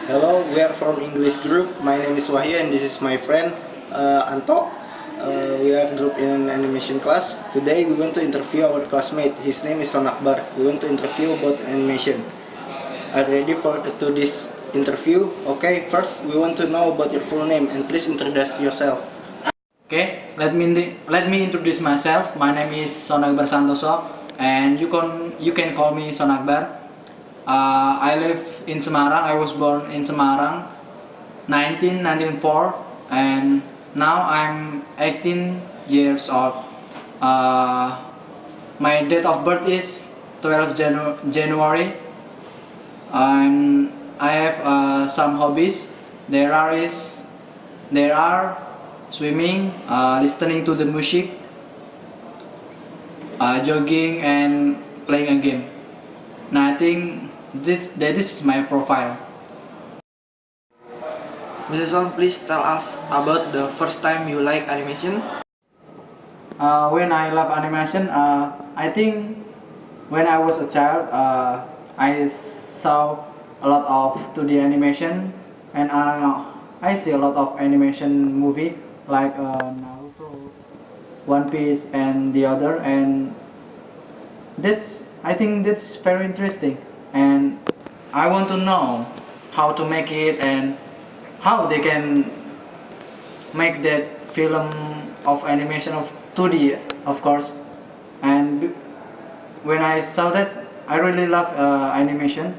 Hello, we are from English group. My name is Wahyu and this is my friend Anto. We are group in animation class. Today we want to interview our classmate. His name is Sonakbar. We want to interview about animation. Are you ready to this interview? Okay, first we want to know about your full name and please introduce yourself. Okay, let me introduce myself. My name is Sonakbar Santoso, and you can call me Sonakbar. I live in Semarang. I was born in Semarang, 1994, and now I'm 18 years old. My date of birth is 12 January, and I have some hobbies. There are swimming, listening to the music, jogging, and playing a game. Now I think that is my profile. Mrs. Wang, please tell us about the first time you like animation. When I love animation, I think when I was a child, I saw a lot of 2D animation, and I see a lot of animation movie like Naruto, One Piece, and the other, and I think that's very interesting, and I want to know how to make it and how they can make that film of animation of 2D, of course. And when I saw that, I really love animation,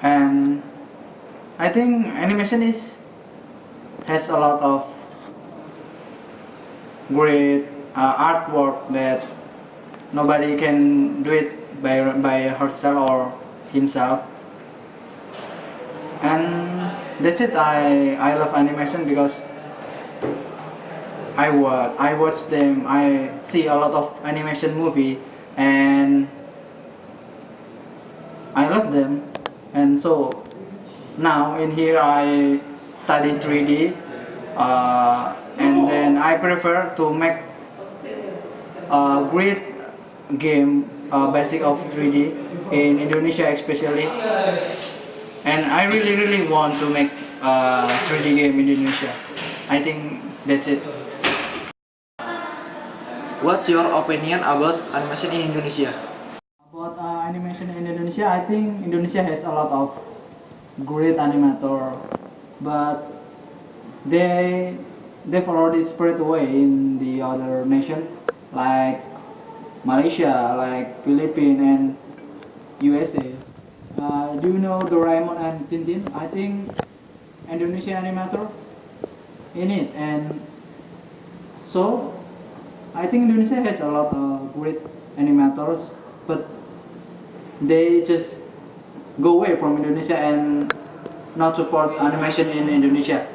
and I think animation has a lot of great artwork that nobody can do it by herself or himself. And that's it. I love animation because I watch them. I see a lot of animation movie and I love them. And so now in here I study 3D, and then I prefer to make a great game, basic of 3D in Indonesia especially. And I really want to make a 3D game in Indonesia. I think that's it. What's your opinion about animation in Indonesia? About animation in Indonesia, I think Indonesia has a lot of great animator, but they've already spread away in the other nation like Malaysia, like Philippines, and USA. Do you know Doraemon and Tintin? I think Indonesia animator in it, and so I think Indonesia has a lot of great animators, but they just go away from Indonesia and not support animation in Indonesia.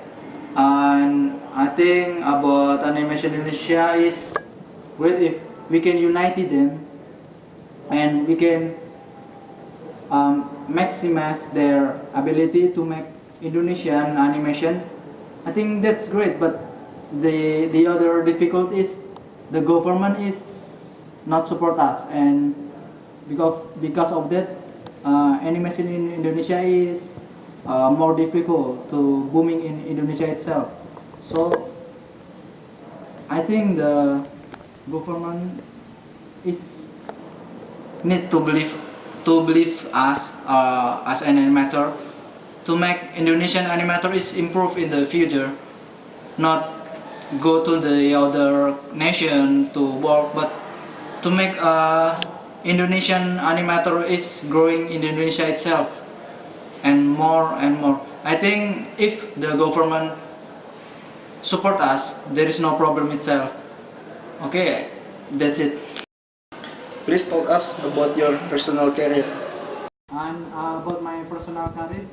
And I think about animation in Indonesia is great if we can unite them and we can maximize their ability to make Indonesian animation. I think that's great, but the other difficulty is the government is not support us, and because of that, animation in Indonesia is more difficult to booming in Indonesia itself. So I think the government is need to believe us as an animator to make Indonesian animator is improve in the future, not go to the other nation to work, but to make Indonesian animator is growing in Indonesia itself and more and more. I think if the government support us, there is no problem itself. Okay, that's it. Please tell us about your personal career. And about my personal career,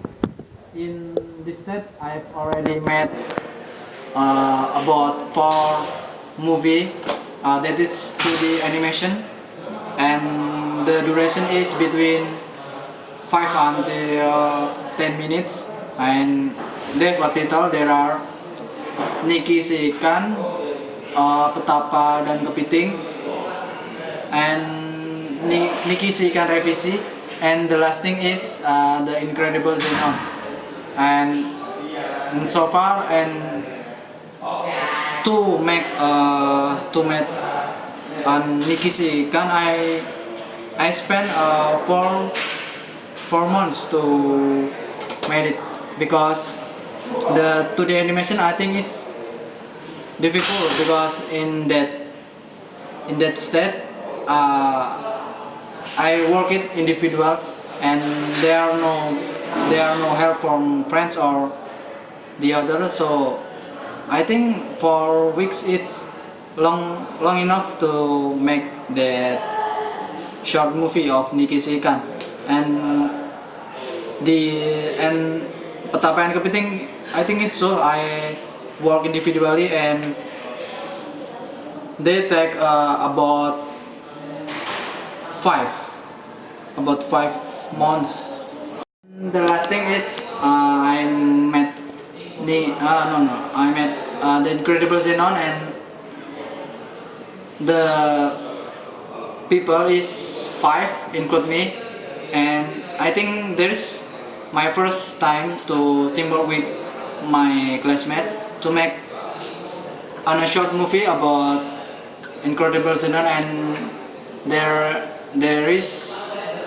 in this step I've already made about 4 movie that is 2D animation, and the duration is between 5 until 10 minutes, and they have a title. There are Niki Si Ikan, Petapa dan Kepiting, and Niki Si Ikan Revisi, and the last thing is The Incredible Zenon. and so far, and to make Nikisi kan I spent 4 months to make it, because the 2D animation I think is difficult, because in that state I work it individual, and there are no help from friends or the other. So I think 4 weeks it's long enough to make that short movie of Nikisi kan. And Petapa and Kepiting, I think it's so I work individually, and they take about 5 months. The last thing is I met the incredible Zenon, and the people is 5, include me, and I think there is my first time to teamwork with my classmate to make a short movie about incredible Zenon, and there is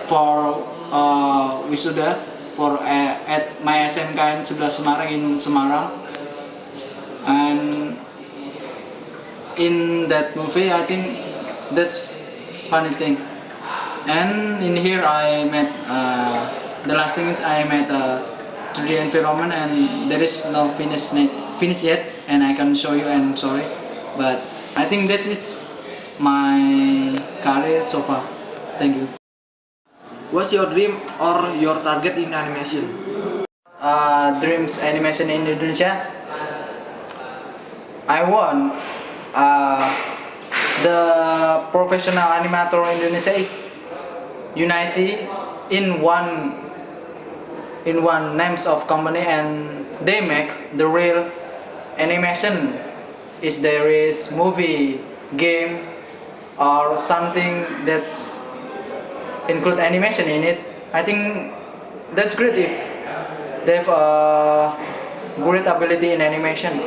for wisuda for at my SMK in sebelah Semarang, in Semarang, and in that movie I think that's funny thing. And in here I met the last thing is I met 3D environment, and there is no finish yet, and I can show you, and sorry, but I think that's it my career so far. Thank you. What's your dream or your target in animation? Dreams animation in Indonesia. I want the professional animator in Indonesia is united in one names of company, and they make the real animation. Is there is movie, game, or something that's include animation in it. I think that's great if they have a great ability in animation,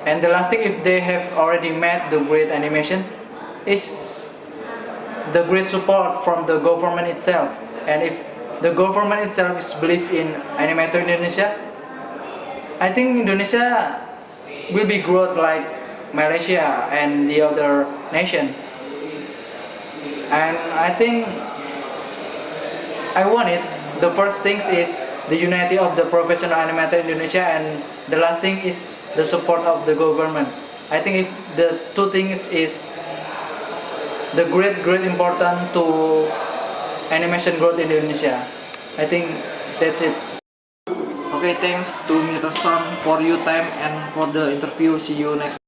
and the last thing, if they have already made the great animation, is the great support from the government itself. And if the government itself is believe in animator in Indonesia, I think Indonesia will be growth like Malaysia and the other nation. And I think I want it. The first things is the unity of the professional animator in Indonesia, and the last thing is the support of the government. I think if the two things is the great important to animation growth in Indonesia. I think that's it. Okay, thanks to Mr. Son for your time and for the interview. See you next.